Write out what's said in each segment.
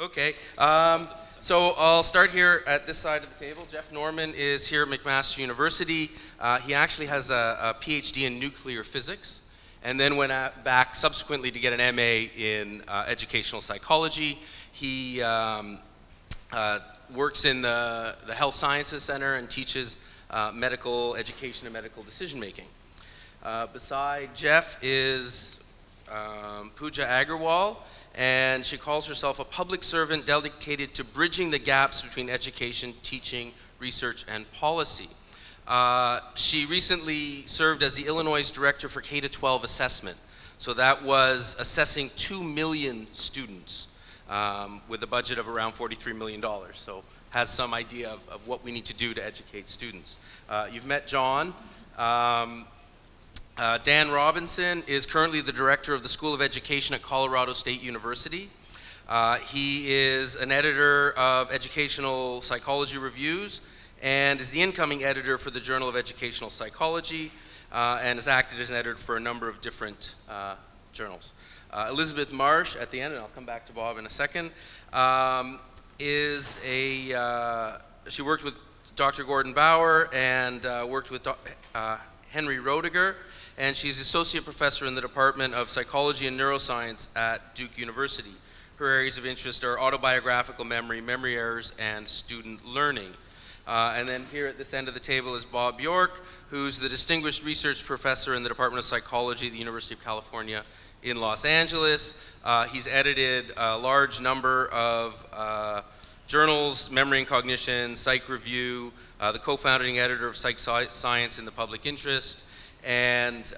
Okay. So I'll start here at this side of the table. Geoff Norman is here at McMaster University. He actually has a PhD in nuclear physics, and then went back subsequently to get an MA in educational psychology. He works in the Health Sciences Center and teaches medical education and medical decision making. Beside Geoff is Pooja Agarwal, and she calls herself a public servant dedicated to bridging the gaps between education, teaching, research, and policy. She recently served as the Illinois Director for K-12 Assessment. So that was assessing 2 million students with a budget of around $43 million. So has some idea of what we need to do to educate students. You've met John. Dan Robinson is currently the director of the School of Education at Colorado State University. He is an editor of Educational Psychology Reviews and is the incoming editor for the Journal of Educational Psychology and has acted as an editor for a number of different journals. Elizabeth Marsh, at the end, and I'll come back to Bob in a second, she worked with Dr. Gordon Bauer and worked with Henry Roediger, and she's associate professor in the Department of Psychology and Neuroscience at Duke University. Her areas of interest are autobiographical memory, memory errors, and student learning. And then here at this end of the table is Bob Bjork, who's the distinguished research professor in the Department of Psychology at the University of California in Los Angeles. He's edited a large number of journals, Memory and Cognition, Psych Review, the co-founding editor of Psych Science in the Public Interest, and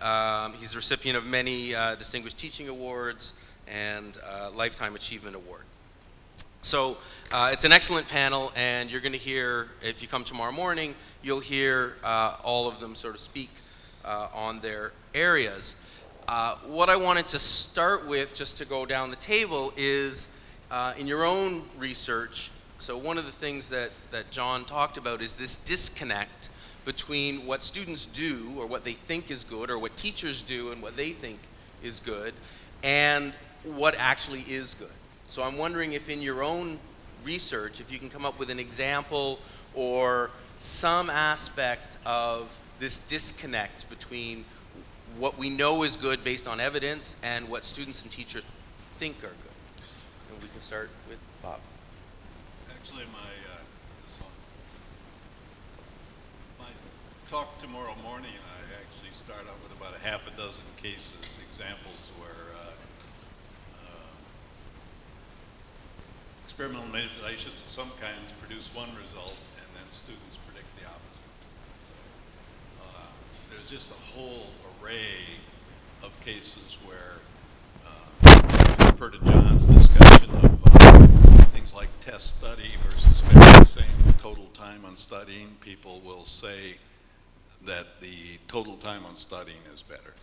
he's the recipient of many distinguished teaching awards and Lifetime Achievement Award. So it's an excellent panel, and you're going to hear, if you come tomorrow morning, you'll hear all of them sort of speak on their areas. What I wanted to start with, just to go down the table, is in your own research. So one of the things that John talked about is this disconnect between what students do, or what they think is good, or what teachers do and what they think is good, and what actually is good. So I'm wondering if in your own research, if you can come up with an example or some aspect of this disconnect between what we know is good based on evidence and what students and teachers think are good. And we can start with Bob. Actually, my talk tomorrow morning, I actually start out with about a half a dozen cases, examples where experimental manipulations of some kinds produce one result and then students predict the opposite. So there's just a whole array of cases where, I refer to John's discussion of things like test study versus saying total time on studying. People will say that the total time on studying is better.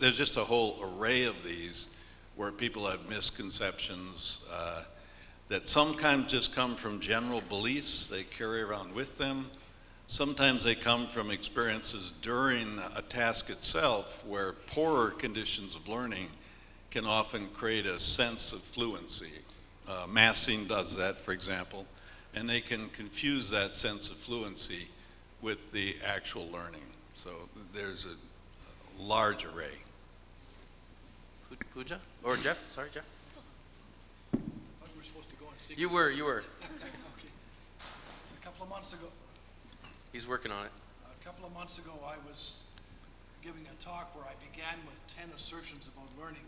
There's just a whole array of these where people have misconceptions that sometimes just come from general beliefs they carry around with them. Sometimes they come from experiences during a task itself where poorer conditions of learning can often create a sense of fluency. Massing does that, for example, and they can confuse that sense of fluency with the actual learning. So there's a large array. Pooja? Or Geoff? Sorry, Geoff. I thought we were supposed to go and see. You were. Okay. A couple of months ago. He's working on it. A couple of months ago, I was giving a talk where I began with 10 assertions about learning.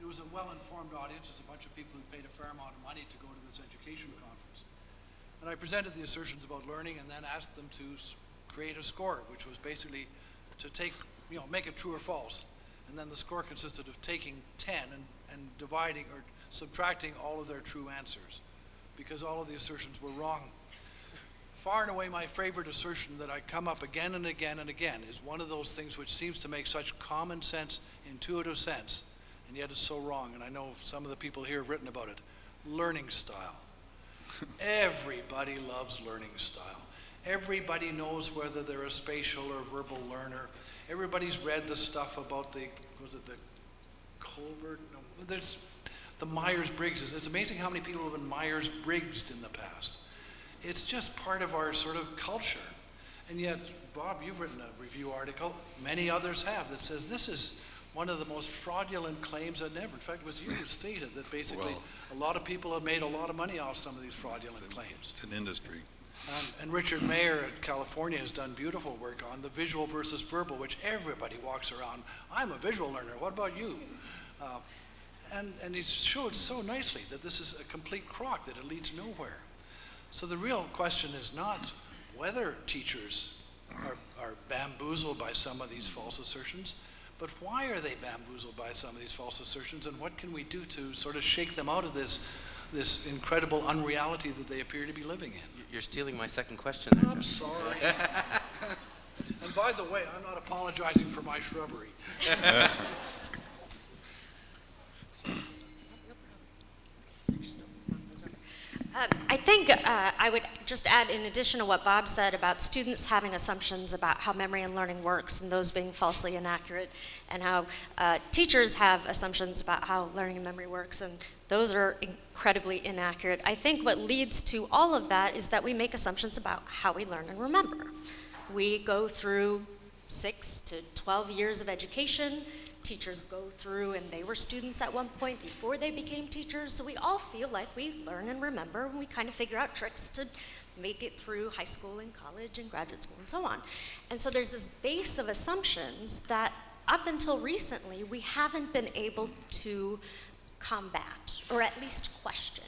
It was a well-informed audience. It's a bunch of people who paid a fair amount of money to go to this education conference. And I presented the assertions about learning and then asked them to create a score, which was basically to take, make it true or false. And then the score consisted of taking 10 and dividing or subtracting all of their true answers, because all of the assertions were wrong. Far and away my favorite assertion that I come up again and again and again is one of those things which seems to make such common sense, intuitive sense, and yet it's so wrong. And I know some of the people here have written about it. Learning style. Everybody loves learning style. Everybody knows whether they're a spatial or verbal learner. Everybody's read the stuff about the Colbert? No, there's The Myers-Briggs, it's amazing how many people have been Myers-Briggsed in the past. It's just part of our sort of culture. And yet, Bob, you've written a review article, many others have, that says this is one of the most fraudulent claims I've ever. In fact, it was you who stated that basically a lot of people have made a lot of money off some of these fraudulent claims. It's an industry. And Richard Mayer at California has done beautiful work on the visual versus verbal, which everybody walks around. I'm a visual learner. What about you? And he showed so nicely that this is a complete crock, that it leads nowhere. So the real question is not whether teachers are bamboozled by some of these false assertions, but why are they bamboozled by some of these false assertions, and what can we do to sort of shake them out of this incredible unreality that they appear to be living in? You're stealing my second question there, I'm Geoff. sorry. And by the way, I'm not apologizing for my shrubbery. I think I would just add, in addition to what Bob said about students having assumptions about how memory and learning works and those being falsely inaccurate, and how teachers have assumptions about how learning and memory works, and those are incredibly inaccurate. I think what leads to all of that is that we make assumptions about how we learn and remember. We go through 6 to 12 years of education. Teachers go through, and they were students at one point before they became teachers, so we all feel like we learn and remember, and we kind of figure out tricks to make it through high school and college and graduate school and so on. And so there's this base of assumptions that up until recently we haven't been able to combat, or at least question.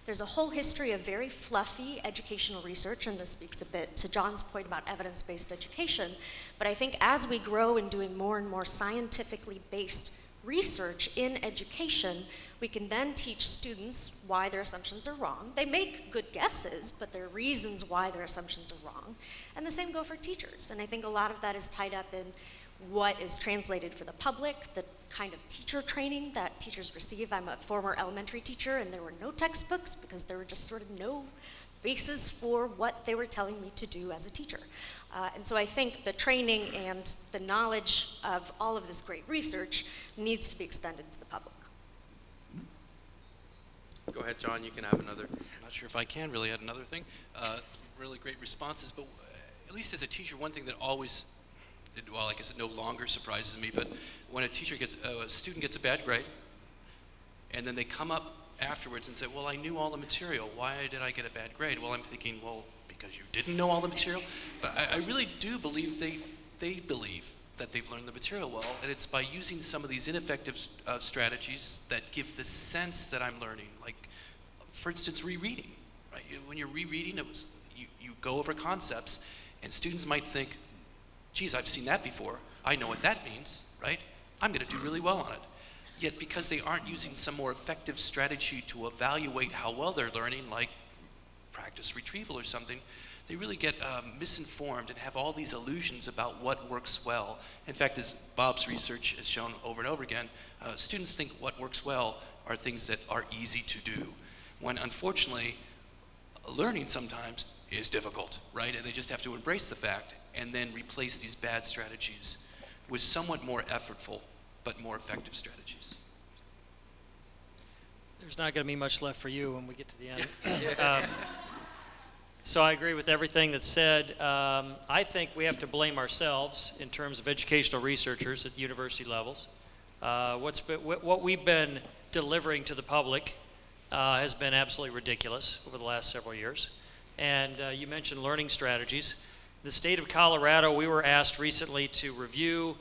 There's a whole history of very fluffy educational research, and this speaks a bit to John's point about evidence-based education, but I think as we grow in doing more and more scientifically based research in education, we can then teach students why their assumptions are wrong. They make good guesses, but there are reasons why their assumptions are wrong. And the same go for teachers, and I think a lot of that is tied up in what is translated for the public, the kind of teacher training that teachers receive. I'm a former elementary teacher, and there were no textbooks because there were just sort of no basis for what they were telling me to do as a teacher. And so I think the training and the knowledge of all of this great research needs to be extended to the public. Go ahead, John, you can have another. I'm not sure if I can really add another thing. Really great responses, but at least as a teacher, one thing that always, well, I guess it no longer surprises me, but when a student gets a bad grade, and then they come up afterwards and say, well, I knew all the material. Why did I get a bad grade? Well, I'm thinking, well, because you didn't know all the material? But I really do believe they believe that they've learned the material well, and it's by using some of these ineffective strategies that give the sense that I'm learning. Like, for instance, rereading. Right? When you're rereading, you go over concepts, and students might think, geez, I've seen that before. I know what that means, right? I'm going to do really well on it. Yet because they aren't using some more effective strategy to evaluate how well they're learning, like practice retrieval or something, they really get misinformed and have all these illusions about what works well. In fact, as Bob's research has shown over and over again, students think what works well are things that are easy to do, when unfortunately, learning sometimes is difficult, right? And they just have to embrace the fact and then replace these bad strategies with somewhat more effortful but more effective strategies. There's not going to be much left for you when we get to the end. So I agree with everything that's said. I think we have to blame ourselves in terms of educational researchers at university levels. What we've been delivering to the public has been absolutely ridiculous over the last several years. And you mentioned learning strategies. The state of Colorado, we were asked recently to review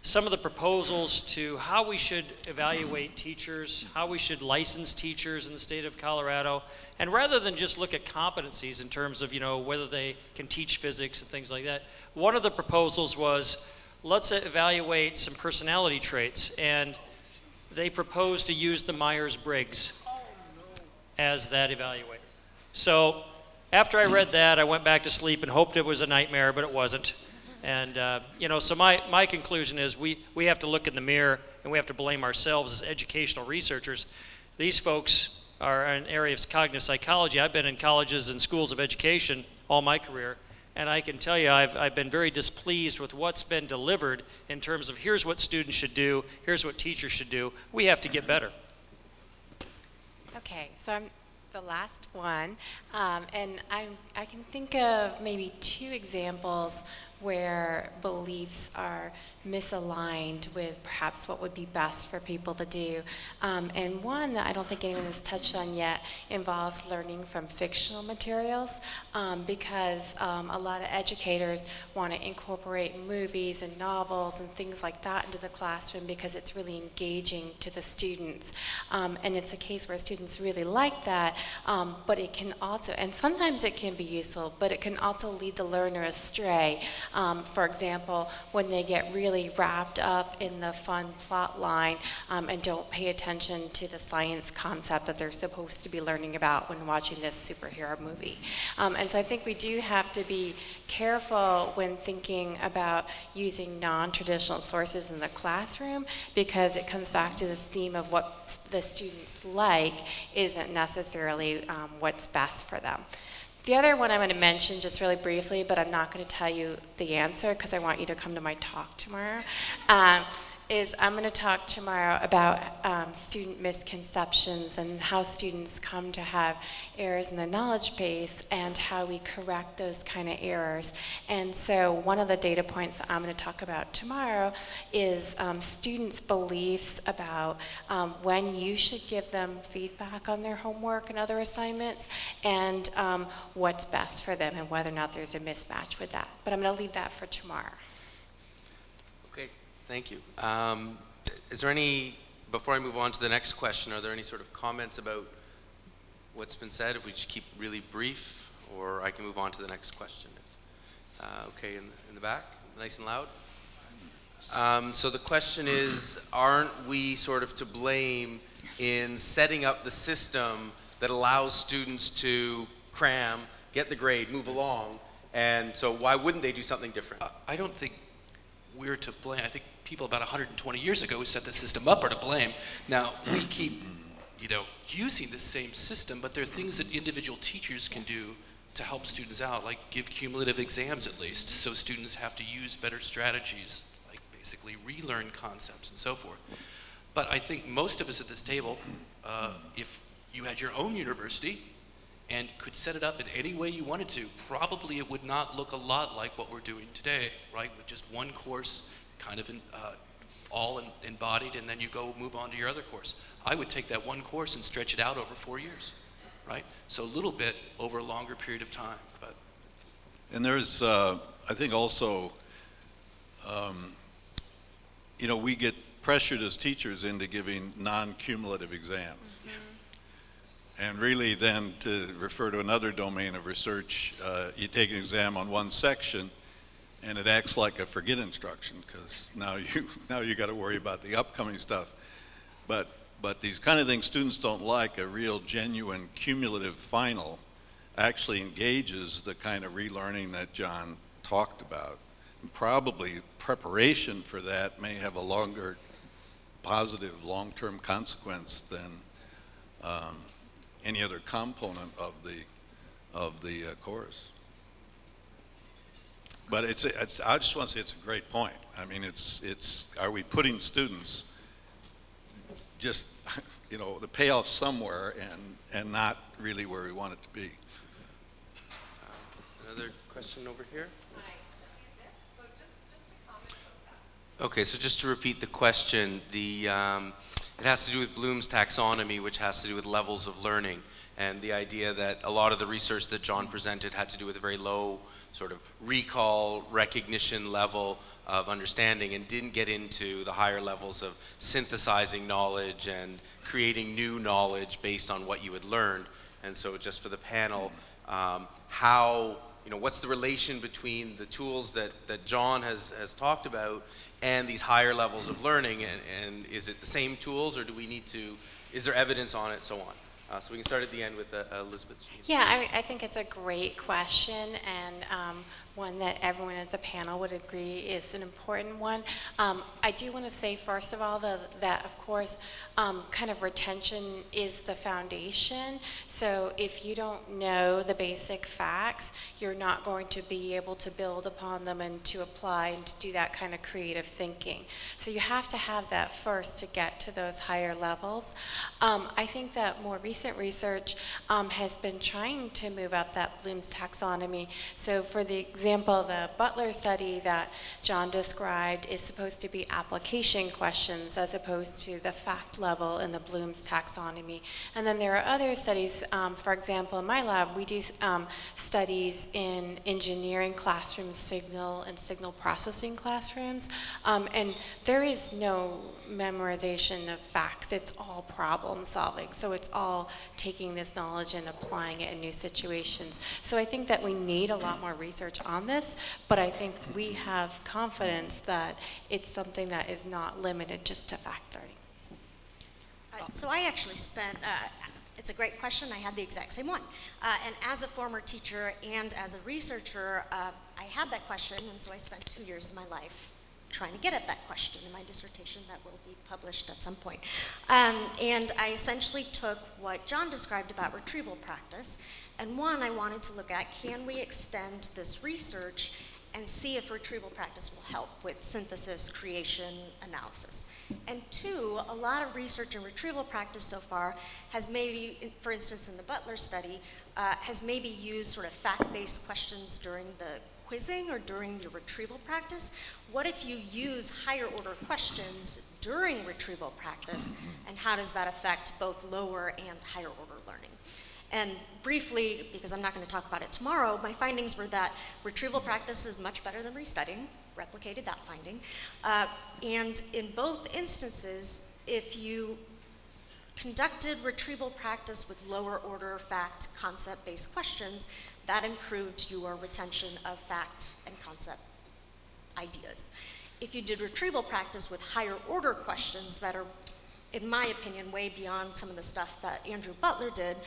some of the proposals to how we should evaluate teachers, how we should license teachers in the state of Colorado. And rather than just look at competencies in terms of, whether they can teach physics and things like that, one of the proposals was, let's evaluate some personality traits. And they proposed to use the Myers-Briggs as that evaluator. So after I read that, I went back to sleep and hoped it was a nightmare, but it wasn't. And, so my conclusion is we have to look in the mirror and we have to blame ourselves as educational researchers. These folks are in areas of cognitive psychology. I've been in colleges and schools of education all my career, and I can tell you I've been very displeased with what's been delivered in terms of here's what students should do, here's what teachers should do. We have to get better. Okay, so I'm the last one, and I can think of maybe 2 examples where beliefs are misaligned with perhaps what would be best for people to do. And one that I don't think anyone has touched on yet involves learning from fictional materials, because a lot of educators want to incorporate movies and novels and things like that into the classroom because it's really engaging to the students. And it's a case where students really like that, but it can also, and sometimes it can be useful, but it can also lead the learner astray. For example, when they get really wrapped up in the fun plot line and don't pay attention to the science concept that they're supposed to be learning about when watching this superhero movie. And so I think we do have to be careful when thinking about using non-traditional sources in the classroom, because it comes back to this theme of what the students like isn't necessarily what's best for them. The other one I'm going to mention just really briefly, but I'm not going to tell you the answer because I want you to come to my talk tomorrow, is I'm going to talk tomorrow about student misconceptions and how students come to have errors in the knowledge base and how we correct those kind of errors. And so one of the data points that I'm going to talk about tomorrow is students' beliefs about when you should give them feedback on their homework and other assignments, and what's best for them and whether or not there's a mismatch with that. But I'm going to leave that for tomorrow. Okay, thank you. Is there any, before I move on to the next question, are there any sort of comments about what's been said? If we just keep really brief, or I can move on to the next question. Okay, in the back, nice and loud. So the question is, aren't we sort of to blame in setting up the system that allows students to cram, get the grade, move along, and so why wouldn't they do something different? I don't think we're to blame. I think people about 120 years ago who set the system up are to blame. Now, we keep, using the same system, but there are things that individual teachers can do to help students out, like give cumulative exams at least, so students have to use better strategies, like basically relearn concepts and so forth. But I think most of us at this table, if you had your own university and could set it up in any way you wanted to, probably it would not look a lot like what we're doing today, right? With just one course kind of all embodied, and then you go move on to your other course. I would take that one course and stretch it out over 4 years, right? So a little bit over a longer period of time. But And there's, I think also, we get pressured as teachers into giving non-cumulative exams. And really then, to refer to another domain of research, you take an exam on one section and it acts like a forget instruction, because now you got to worry about the upcoming stuff. But these kind of things students don't like. A real genuine cumulative final actually engages the kind of relearning that John talked about. And probably preparation for that may have a longer positive long-term consequence than any other component of the course. But I just want to say it's a great point. I mean, are we putting students just, the payoff somewhere and not really where we want it to be? Another question over here? Okay, so just to repeat the question, it has to do with Bloom's taxonomy, which has to do with levels of learning, and the idea that a lot of the research that John presented had to do with a very low sort of recall, recognition level of understanding, and didn't get into the higher levels of synthesizing knowledge and creating new knowledge based on what you had learned. And so just for the panel, what's the relation between the tools that John has talked about and these higher levels of learning, and is it the same tools, or do we need to, is there evidence on it, so on? So we can start at the end with Elizabeth. Yeah, I think it's a great question, and one that everyone at the panel would agree is an important one. I do want to say, first of all, that of course, kind of retention is the foundation. So if you don't know the basic facts, you're not going to be able to build upon them and to apply and to do that kind of creative thinking. So you have to have that first to get to those higher levels. I think that more recently, recent research has been trying to move up that Bloom's taxonomy. So for the example, the Butler study that John described is supposed to be application questions as opposed to the fact level in the Bloom's taxonomy. And then there are other studies, for example, in my lab, we do studies in engineering classrooms, signal and signal processing classrooms, and there is no memorization of facts. It's all problem solving. So it's all taking this knowledge and applying it in new situations. So I think that we need a lot more research on this, but I think we have confidence that it's something that is not limited just to fact learning. So I actually spent, it's a great question, I had the exact same one. And as a former teacher and as a researcher, I had that question, and so I spent 2 years of my life trying to get at that question in my dissertation that will be published at some point. And I essentially took what John described about retrieval practice, and one, I wanted to look at, can we extend this research and see if retrieval practice will help with synthesis, creation, analysis. And two, a lot of research in retrieval practice so far has maybe, for instance in the Butler study, has maybe used sort of fact-based questions during the quizzing or during the retrieval practice. What if you use higher order questions during retrieval practice, and how does that affect both lower and higher order learning? And briefly, because I'm not going to talk about it tomorrow, my findings were that retrieval practice is much better than restudying, replicated that finding. And in both instances, if you conducted retrieval practice with lower order fact concept-based questions, that improved your retention of fact and concept ideas. If you did retrieval practice with higher order questions that are, in my opinion, way beyond some of the stuff that Andrew Butler did,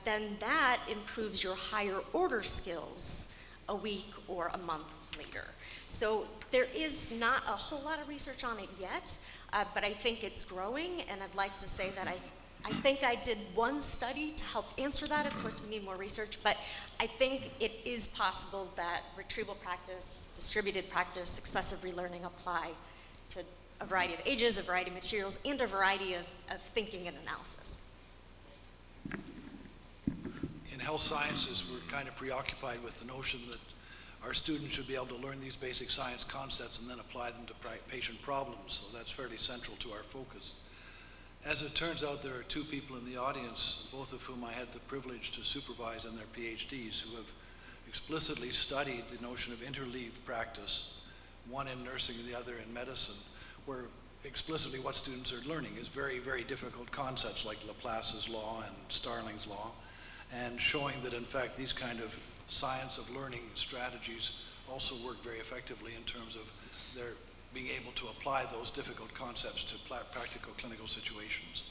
then that improves your higher order skills a week or a month later. So there is not a whole lot of research on it yet, but I think it's growing, and I'd like to say that I think I did one study to help answer that. Of course, we need more research, but I think it is possible that retrieval practice, distributed practice, successive relearning apply to a variety of ages, a variety of materials, and a variety of thinking and analysis. In health sciences, we're kind of preoccupied with the notion that our students should be able to learn these basic science concepts and then apply them to patient problems, so that's fairly central to our focus. As it turns out, there are two people in the audience, both of whom I had the privilege to supervise in their PhDs, who have explicitly studied the notion of interleaved practice, one in nursing and the other in medicine, where explicitly what students are learning is very, very difficult concepts like Laplace's law and Starling's law, and showing that in fact these kind of science of learning strategies also work very effectively in terms of their being able to apply those difficult concepts to practical clinical situations.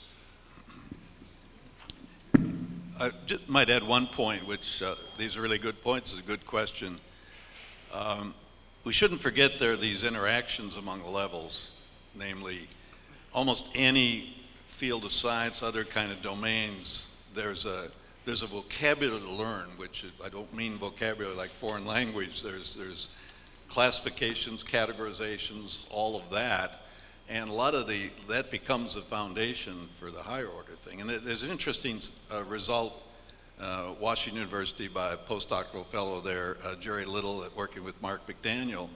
I just might add one point, which these are really good points, it's a good question. We shouldn't forget there are these interactions among the levels, namely almost any field of science, other kind of domains, there's a vocabulary to learn, which is, I don't mean vocabulary like foreign language, there's classifications, categorizations, all of that, and a lot of that becomes the foundation for the higher order thing. And there's an interesting result, Washington University by a postdoctoral fellow there, Jerry Little, working with Mark McDaniel,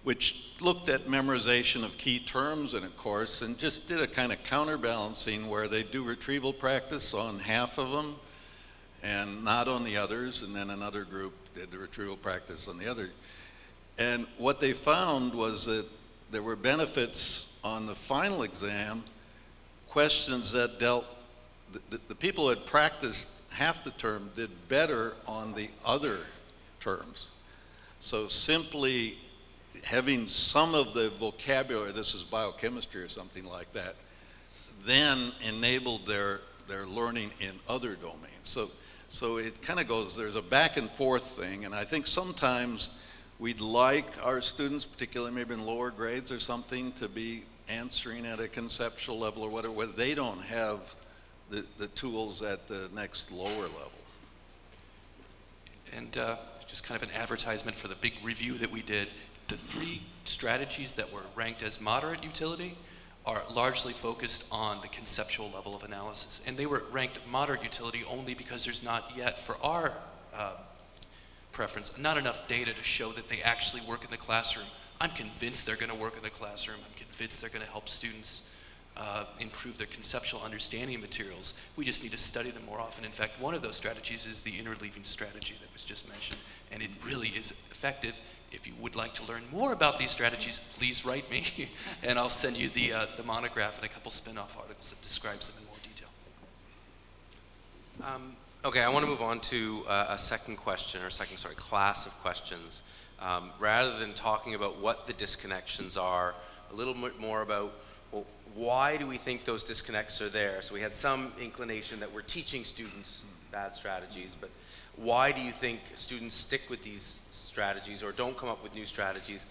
which looked at memorization of key terms in a course and just did a kind of counterbalancing where they do retrieval practice on half of them and not on the others, and then another group did the retrieval practice on the other. And what they found was that there were benefits on the final exam, questions that dealt, the people who had practiced half the term did better on the other terms. So simply having some of the vocabulary, this is biochemistry or something like that, then enabled their learning in other domains. So it kind of goes, there's a back and forth thing, and I think sometimes we'd like our students, particularly maybe in lower grades or something, to be answering at a conceptual level or whatever, where they don't have the tools at the next lower level. And just kind of an advertisement for the big review that we did, the 3 strategies that were ranked as moderate utility are largely focused on the conceptual level of analysis. And they were ranked moderate utility only because there's not yet, for our preference, not enough data to show that they actually work in the classroom. I'm convinced they're going to work in the classroom. I'm convinced they're going to help students improve their conceptual understanding of materials. We just need to study them more often. In fact, one of those strategies is the interleaving strategy that was just mentioned, and it really is effective. If you would like to learn more about these strategies, please write me, and I'll send you the monograph and a couple spin-off articles that describes them in more detail. Okay, I want to move on to a class of questions. Rather than talking about what the disconnections are, a little bit more about, well, why do we think those disconnects are there? So we had some inclination that we're teaching students bad strategies, but why do you think students stick with these strategies or don't come up with new strategies?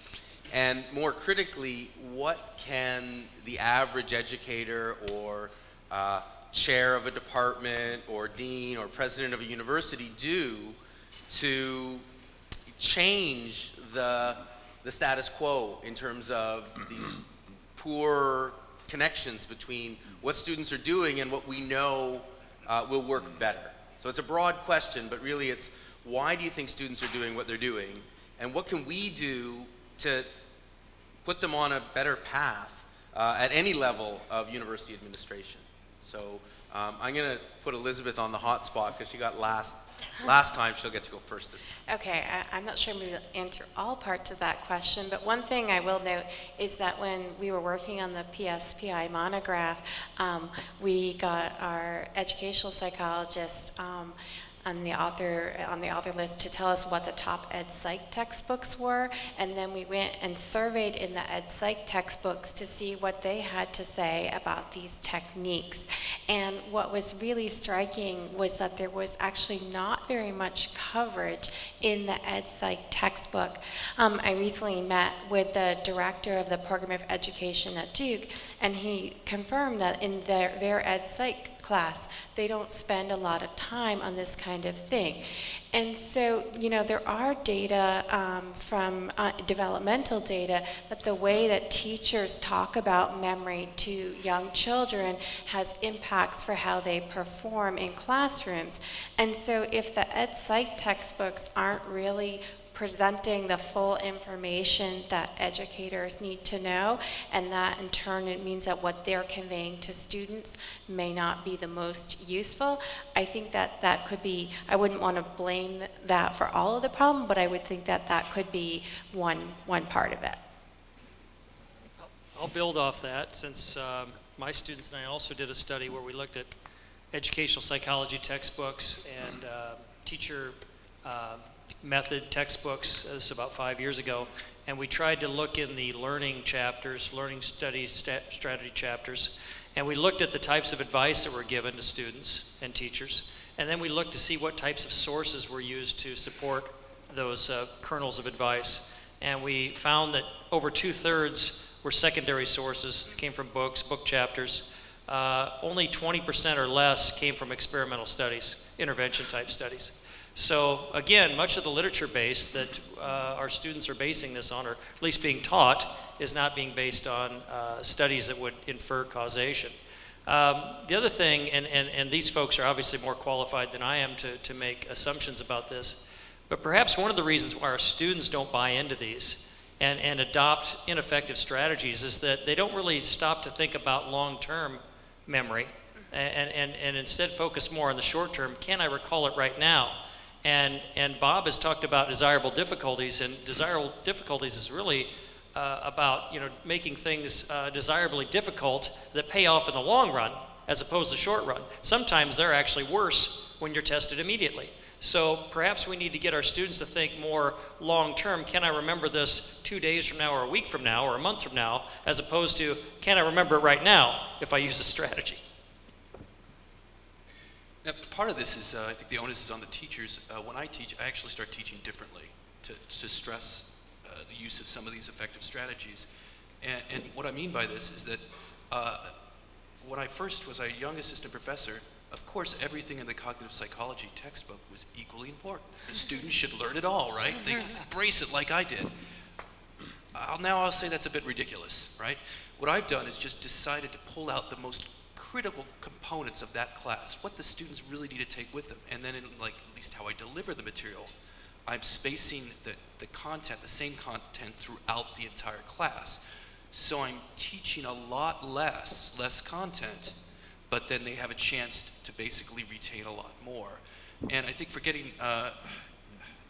And more critically, what can the average educator or chair of a department or dean or president of a university do to change the status quo in terms of these poor connections between what students are doing and what we know will work better? So it's a broad question, but really it's, why do you think students are doing what they're doing, and what can we do to put them on a better path at any level of university administration? So I'm going to put Elizabeth on the hot spot because she got last time. She'll get to go first this time. Okay, I'm not sure I'm going to answer all parts of that question, but one thing I will note is that when we were working on the PSPI monograph, we got our educational psychologist on the author list to tell us what the top ed psych textbooks were, and then we went and surveyed in the ed psych textbooks to see what they had to say about these techniques. And what was really striking was that there was actually not very much coverage in the ed psych textbook. I recently met with the director of the program of education at Duke, and he confirmed that in their ed psych class, they don't spend a lot of time on this kind of thing. And so, there are data from developmental data that the way that teachers talk about memory to young children has impacts for how they perform in classrooms. And so if the ed psych textbooks aren't really presenting the full information that educators need to know, and that in turn it means that what they're conveying to students may not be the most useful. I think that could be, I wouldn't want to blame that for all of the problem, but I would think that could be one part of it. I'll build off that, since my students and I also did a study where we looked at educational psychology textbooks and teacher method textbooks. This is about 5 years ago, and we tried to look in the learning chapters, learning studies, strategy chapters, and we looked at the types of advice that were given to students and teachers, and then we looked to see what types of sources were used to support those kernels of advice. And we found that over 2/3 were secondary sources, came from books, book chapters. Only 20% or less came from experimental studies, intervention type studies. So again, much of the literature base that our students are basing this on, or at least being taught, is not being based on studies that would infer causation. The other thing, and these folks are obviously more qualified than I am to make assumptions about this, but perhaps one of the reasons why our students don't buy into these and adopt ineffective strategies is that they don't really stop to think about long-term memory and instead focus more on the short term. Can I recall it right now? And Bob has talked about desirable difficulties, and desirable difficulties is really about making things desirably difficult that pay off in the long run as opposed to short run. Sometimes they're actually worse when you're tested immediately. So perhaps we need to get our students to think more long term. Can I remember this 2 days from now, or a week from now, or a month from now, as opposed to can I remember it right now if I use this strategy? Now, part of this is, I think the onus is on the teachers. When I teach, I actually start teaching differently to stress the use of some of these effective strategies. And what I mean by this is that when I first was a young assistant professor, of course, everything in the cognitive psychology textbook was equally important. The students should learn it all, right? They embrace it like I did. I'll say that's a bit ridiculous, right? What I've done is just decided to pull out the most critical components of that class, what the students really need to take with them, and then in like at least how I deliver the material, I'm spacing the content, the same content throughout the entire class. So I'm teaching a lot less content, but then they have a chance to basically retain a lot more. And I think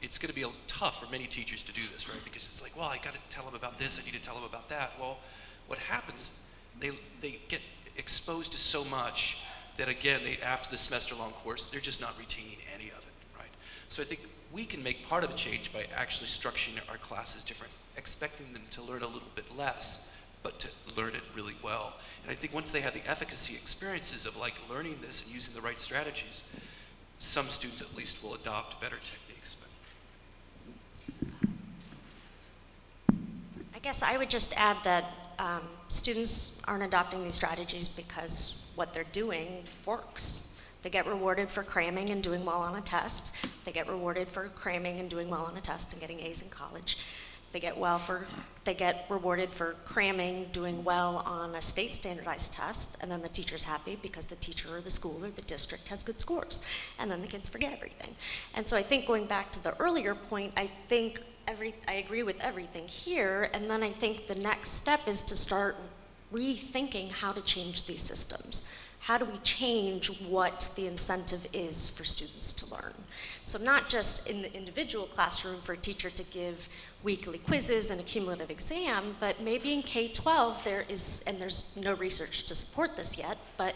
it's going to be tough for many teachers to do this, right? Because it's like, well, I got to tell them about this, I need to tell them about that. Well, what happens, they get exposed to so much that again, after the semester-long course, they're just not retaining any of it, right? So I think we can make part of the change by actually structuring our classes different, expecting them to learn a little bit less, but to learn it really well. And I think once they have the efficacy experiences of like learning this and using the right strategies, some students at least will adopt better techniques. I guess I would just add that students aren't adopting these strategies because what they're doing works. They get rewarded for cramming and doing well on a test. They get rewarded for cramming and doing well on a test and getting A's in college. They get rewarded for cramming, doing well on a state standardized test, and then the teacher's happy because the teacher or the school or the district has good scores, and then the kids forget everything. And so I think going back to the earlier point, I agree with everything here, and then I think the next step is to start rethinking how to change these systems. How do we change what the incentive is for students to learn? So not just in the individual classroom for a teacher to give weekly quizzes and a cumulative exam, but maybe in K-12 there is, and there's no research to support this yet, but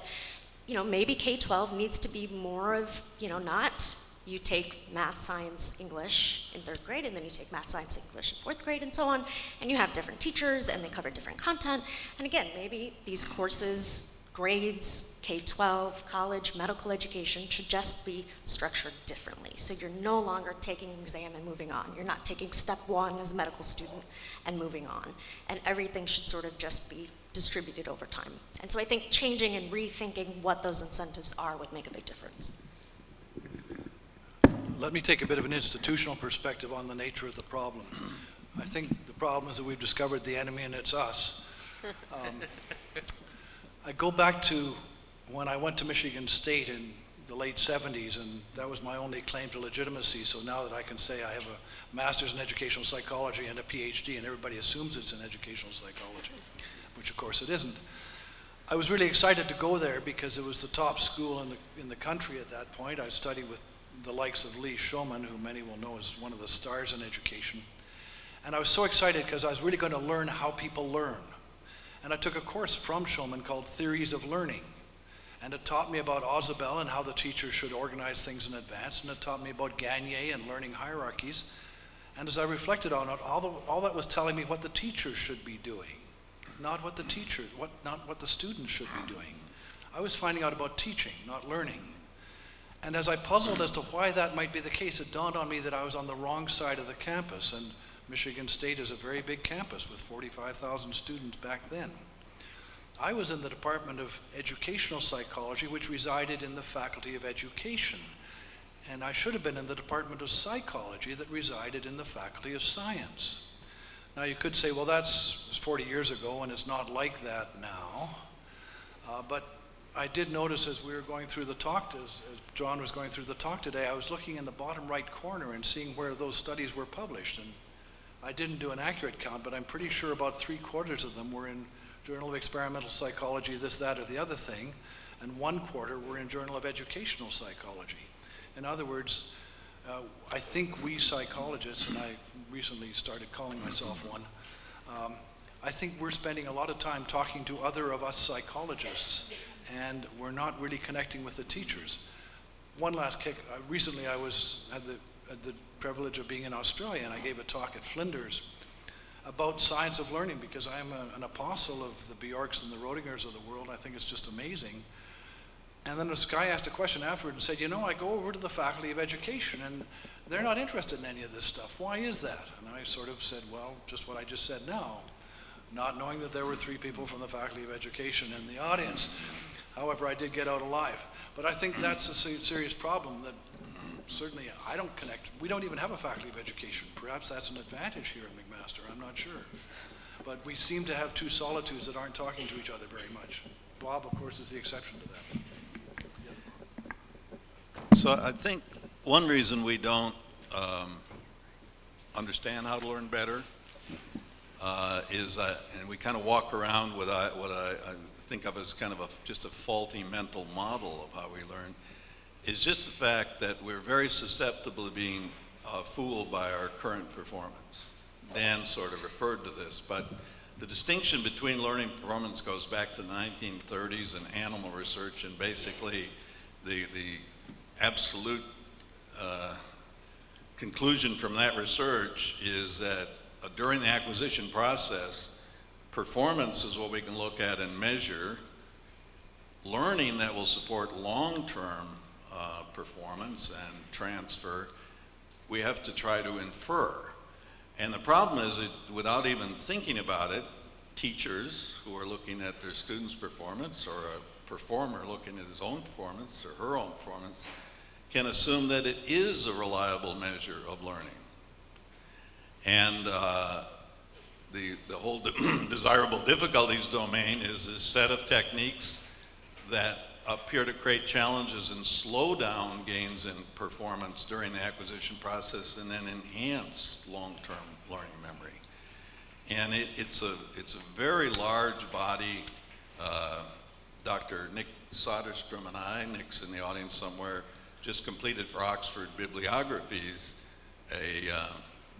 maybe K-12 needs to be more of, not you take math, science, English in 3rd grade, and then you take math, science, English in 4th grade, and so on, and you have different teachers, and they cover different content, and again, maybe these courses, grades, K-12, college, medical education should just be structured differently. So you're no longer taking an exam and moving on. You're not taking step 1 as a medical student and moving on. And everything should sort of just be distributed over time. And so I think changing and rethinking what those incentives are would make a big difference. Let me take a bit of an institutional perspective on the nature of the problem. I think the problem is that we've discovered the enemy and it's us. I go back to when I went to Michigan State in the late 70s, and that was my only claim to legitimacy. So now that I can say I have a master's in educational psychology and a PhD, and everybody assumes it's in educational psychology, which of course it isn't. I was really excited to go there because it was the top school in the country at that point. I studied with the likes of Lee Shulman, who many will know is one of the stars in education. And I was so excited because I was really going to learn how people learn. And I took a course from Shulman called Theories of Learning. And it taught me about Ausubel and how the teacher should organize things in advance. And it taught me about Gagne and learning hierarchies. And as I reflected on it, all that was telling me what the teacher should be doing, not what the students should be doing. I was finding out about teaching, not learning. And as I puzzled as to why that might be the case, it dawned on me that I was on the wrong side of the campus. And Michigan State is a very big campus with 45,000 students back then. I was in the Department of Educational Psychology, which resided in the Faculty of Education. And I should have been in the Department of Psychology that resided in the Faculty of Science. Now you could say, well, that's 40 years ago and it's not like that now. But I did notice as we were going through the talk, as John was going through the talk today, I was looking in the bottom right corner and seeing where those studies were published. And I didn't do an accurate count, but I'm pretty sure about 3/4 of them were in Journal of Experimental Psychology, this, that, or the other thing, and 1/4 were in Journal of Educational Psychology. In other words, I think we psychologists, and I recently started calling myself one, I think we're spending a lot of time talking to other of us psychologists, and we're not really connecting with the teachers. One last kick, recently I had the privilege of being in Australia, and I gave a talk at Flinders about science of learning because I'm an apostle of the Bjorks and the Rodingers of the world. I think it's just amazing. And then this guy asked a question afterward and said, I go over to the Faculty of Education and they're not interested in any of this stuff. Why is that? And I sort of said, well, just what I just said now, not knowing that there were 3 people from the Faculty of Education in the audience. However, I did get out alive. But I think that's a serious problem, that certainly I don't connect. We don't even have a faculty of education. Perhaps that's an advantage here at McMaster, I'm not sure. But we seem to have two solitudes that aren't talking to each other very much. Bob, of course, is the exception to that. So I think one reason we don't understand how to learn better is, and we kind of walk around with what I think of as kind of just a faulty mental model of how we learn, is just the fact that we're very susceptible to being fooled by our current performance. Dan sort of referred to this, but the distinction between learning performance goes back to the 1930s and animal research, and basically the absolute conclusion from that research is that during the acquisition process, performance is what we can look at and measure. Learning that will support long-term performance and transfer, we have to try to infer. And the problem is that without even thinking about it, teachers who are looking at their students' performance, or a performer looking at his own performance or her own performance, can assume that it is a reliable measure of learning. And the whole desirable difficulties domain is a set of techniques that appear to create challenges and slow down gains in performance during the acquisition process and then enhance long-term learning memory. And it's a very large body. Dr. Nick Soderstrom and I, Nick's in the audience somewhere, just completed for Oxford Bibliographies a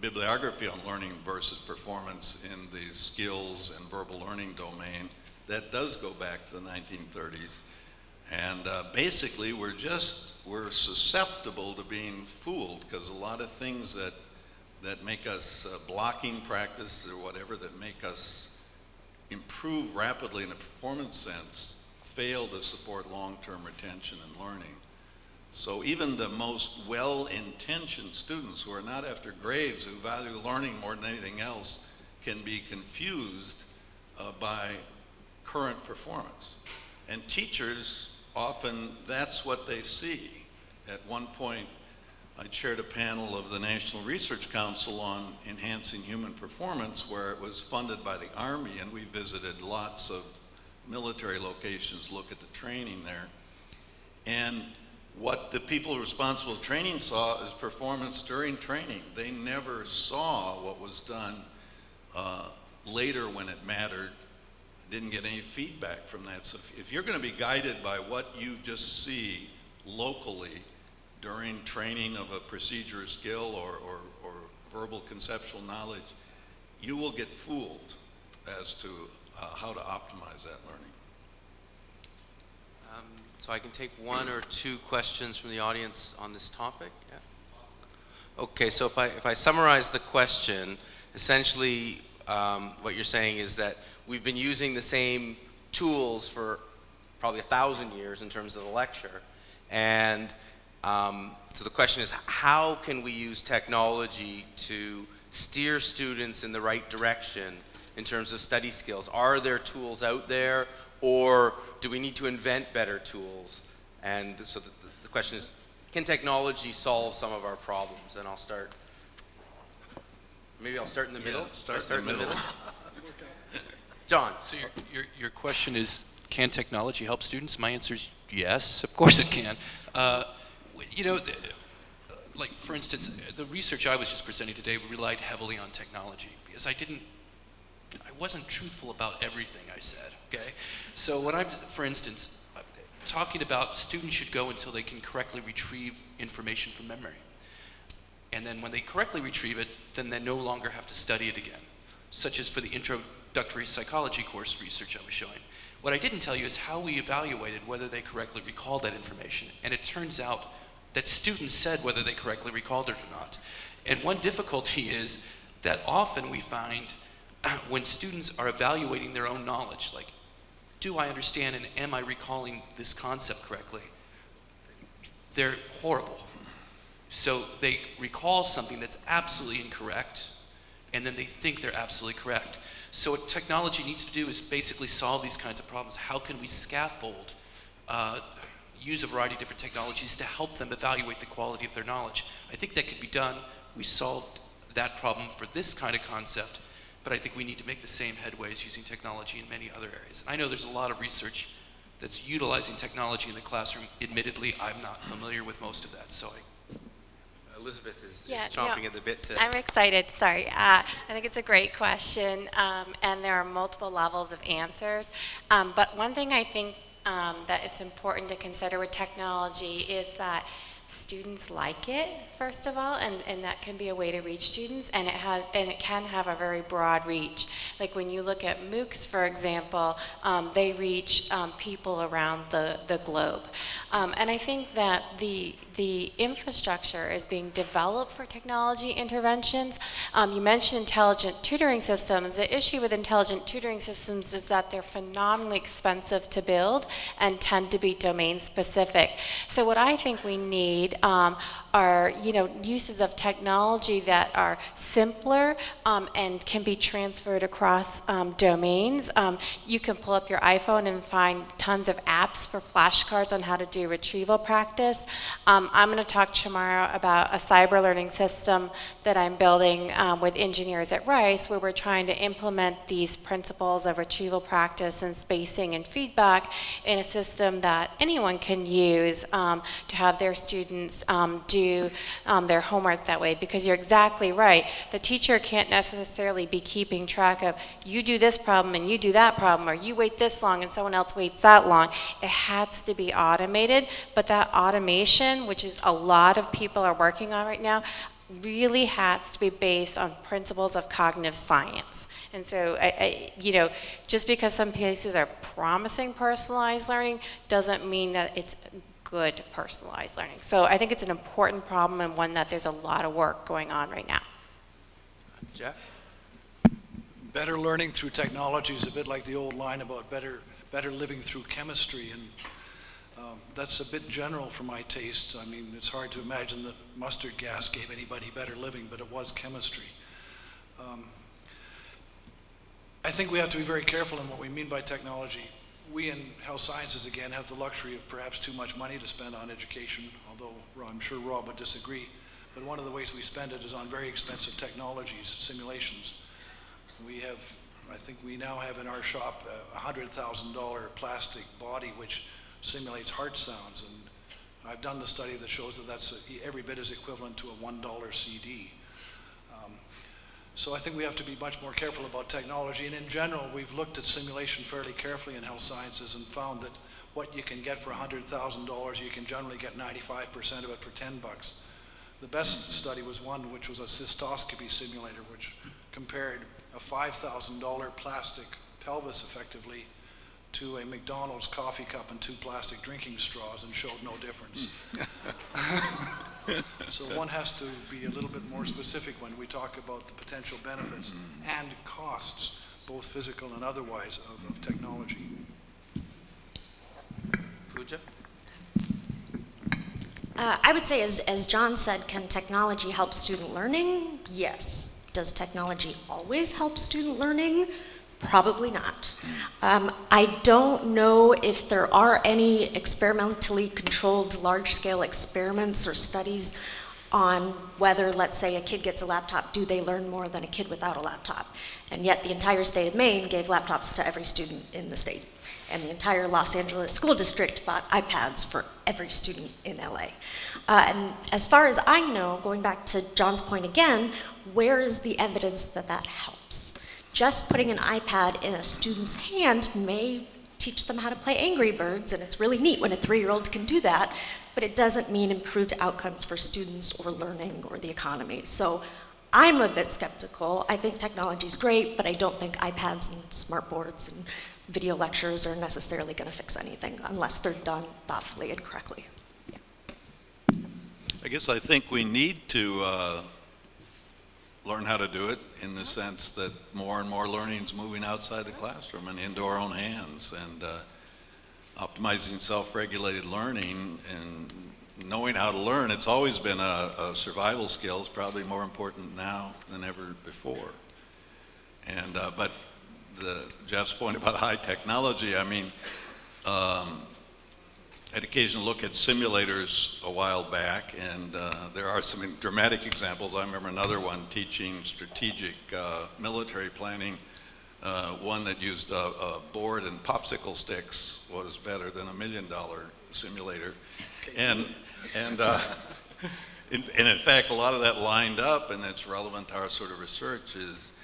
bibliography on learning versus performance in the skills and verbal learning domain that does go back to the 1930s. And basically we're susceptible to being fooled, because a lot of things that make us blocking practice or whatever, that make us improve rapidly in a performance sense, fail to support long-term retention and learning. So even the most well-intentioned students who are not after grades, who value learning more than anything else, can be confused by current performance. And teachers, often that's what they see. At one point, I chaired a panel of the National Research Council on enhancing human performance, where it was funded by the Army, and we visited lots of military locations, look at the training there. And what the people responsible for training saw is performance during training. They never saw what was done later when it mattered. Didn't get any feedback from that. So if you're going to be guided by what you just see locally during training of a procedure or skill or verbal conceptual knowledge, you will get fooled as to how to optimize that learning. So I can take one or two questions from the audience on this topic. Yeah. Okay, so if I summarize the question, essentially what you're saying is that we've been using the same tools for probably 1,000 years in terms of the lecture, and so the question is, how can we use technology to steer students in the right direction in terms of study skills? Are there tools out there, or do we need to invent better tools? And so the question is, can technology solve some of our problems? And I'll start in the middle. Start in the middle. John. So your question is, can technology help students? My answer is yes, of course it can. Like for instance, the research I was just presenting today relied heavily on technology, because I wasn't truthful about everything I said, okay? So when I'm, for instance, talking about students should go until they can correctly retrieve information from memory. And then when they correctly retrieve it, then they no longer have to study it again, such as for the introductory psychology course research I was showing. What I didn't tell you is how we evaluated whether they correctly recalled that information. And it turns out that students said whether they correctly recalled it or not. And one difficulty is that often we find when students are evaluating their own knowledge, like, do I understand and am I recalling this concept correctly? They're horrible. So they recall something that's absolutely incorrect, and then they think they're absolutely correct. So what technology needs to do is basically solve these kinds of problems. How can we scaffold use a variety of different technologies to help them evaluate the quality of their knowledge. I think that could be done. We solved that problem for this kind of concept, but I think we need to make the same headways using technology in many other areas. I know there's a lot of research that's utilizing technology in the classroom. Admittedly, I'm not familiar with most of that, so Elizabeth is Yeah, chomping no, at the bit to... I'm excited, sorry. I think it's a great question, and there are multiple levels of answers. But one thing I think that it's important to consider with technology is that students like it, first of all, and that can be a way to reach students, and it can have a very broad reach. Like when you look at MOOCs, for example, they reach people around the globe. And I think that the infrastructure is being developed for technology interventions. You mentioned intelligent tutoring systems. The issue with intelligent tutoring systems is that they're phenomenally expensive to build and tend to be domain specific. So what I think we need are uses of technology that are simpler and can be transferred across domains. You can pull up your iPhone and find tons of apps for flashcards on how to do retrieval practice. I'm going to talk tomorrow about a cyber learning system that I'm building with engineers at Rice, where we're trying to implement these principles of retrieval practice and spacing and feedback in a system that anyone can use to have their students do their homework that way, because you're exactly right. The teacher can't necessarily be keeping track of, you do this problem and you do that problem, or you wait this long and someone else waits that long. It has to be automated, but that automation, which is a lot of people are working on right now, really has to be based on principles of cognitive science. And so, just because some places are promising personalized learning doesn't mean that it's good personalized learning. So I think it's an important problem and one that there's a lot of work going on right now. Geoff? Better learning through technology is a bit like the old line about better living through chemistry, and that's a bit general for my tastes. I mean, it's hard to imagine that mustard gas gave anybody better living, but it was chemistry. I think we have to be very careful in what we mean by technology. We in health sciences, again, have the luxury of perhaps too much money to spend on education, although I'm sure Rob would disagree. But one of the ways we spend it is on very expensive technologies, simulations. I think we now have in our shop a $100,000 plastic body which simulates heart sounds, and I've done the study that shows that that's every bit as equivalent to a $1 CD. So I think we have to be much more careful about technology, and in general, we've looked at simulation fairly carefully in health sciences and found that what you can get for $100,000, you can generally get 95% of it for $10. The best study was one which was a cystoscopy simulator, which compared a $5,000 plastic pelvis effectively to a McDonald's coffee cup and 2 plastic drinking straws, and showed no difference. So one has to be a little bit more specific when we talk about the potential benefits and costs, both physical and otherwise, of technology. Pooja? I would say, as John said, can technology help student learning? Yes. Does technology always help student learning? Probably not. I don't know if there are any experimentally controlled large-scale experiments or studies on whether, let's say, a kid gets a laptop, do they learn more than a kid without a laptop? And yet the entire state of Maine gave laptops to every student in the state. And the entire Los Angeles school district bought iPads for every student in LA. And as far as I know, going back to John's point again, where is the evidence that that helps? Just putting an iPad in a student's hand may teach them how to play Angry Birds, and it's really neat when a 3-year-old can do that, but it doesn't mean improved outcomes for students or learning or the economy. So I'm a bit skeptical. I think technology is great, but I don't think iPads and smart boards and video lectures are necessarily going to fix anything unless they're done thoughtfully and correctly. Yeah. I guess I think we need to learn how to do it in the sense that more and more learning is moving outside the classroom and into our own hands, and optimizing self-regulated learning and knowing how to learn. It's always been a survival skill. It's probably more important now than ever before. And but Geoff's point about high technology, I mean, had occasion to look at simulators a while back, and there are some dramatic examples. I remember another one teaching strategic military planning. One that used a board and popsicle sticks was better than $1 million simulator. And in fact, a lot of that lined up, and it's relevant to our sort of research, is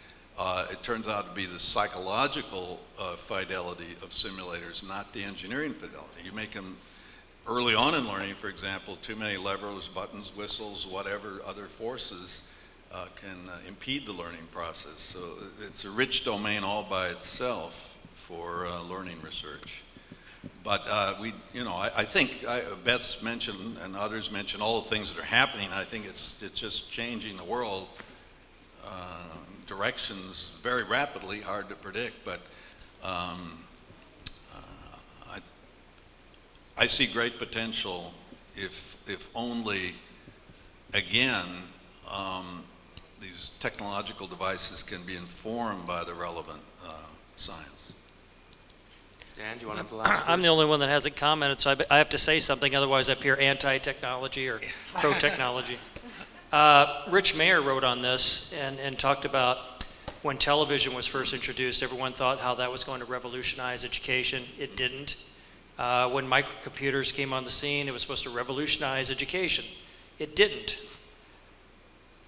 it turns out to be the psychological fidelity of simulators, not the engineering fidelity. You make them early on in learning, for example, too many levers, buttons, whistles, whatever other forces can impede the learning process. So it's a rich domain all by itself for learning research. But I think Beth's mentioned and others mentioned all the things that are happening. I think it's just changing the world directions very rapidly, hard to predict, but I see great potential if only, again, these technological devices can be informed by the relevant science. Dan, do you want to have the last I'm word? the only one that hasn't commented, so I have to say something, otherwise I appear anti-technology or pro-technology. Rich Mayer wrote on this and talked about when television was first introduced, everyone thought how that was going to revolutionize education. It didn't. When microcomputers came on the scene, it was supposed to revolutionize education. It didn't.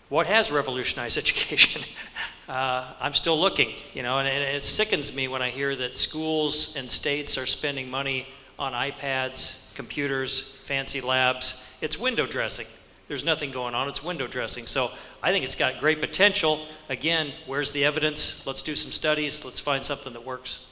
What has revolutionized education? I'm still looking, and it sickens me when I hear that schools and states are spending money on iPads, computers, fancy labs. It's window dressing. There's nothing going on, it's window dressing. So I think it's got great potential. Again, where's the evidence? Let's do some studies, let's find something that works.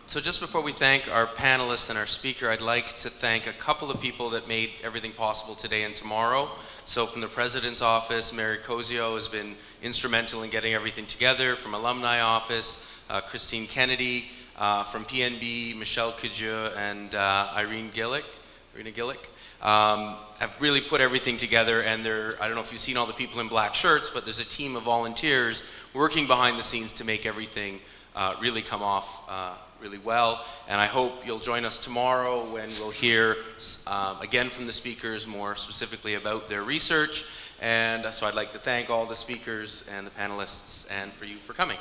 So just before we thank our panelists and our speaker, I'd like to thank a couple of people that made everything possible today and tomorrow. So from the President's Office, Mary Cozio has been instrumental in getting everything together. From Alumni Office, Christine Kennedy. From PNB, Michelle Kajua and Irina Gillick. Have really put everything together, and I don't know if you've seen all the people in black shirts, but there's a team of volunteers working behind the scenes to make everything really come off really well. And I hope you'll join us tomorrow when we'll hear again from the speakers more specifically about their research. And so I'd like to thank all the speakers and the panelists and for you for coming.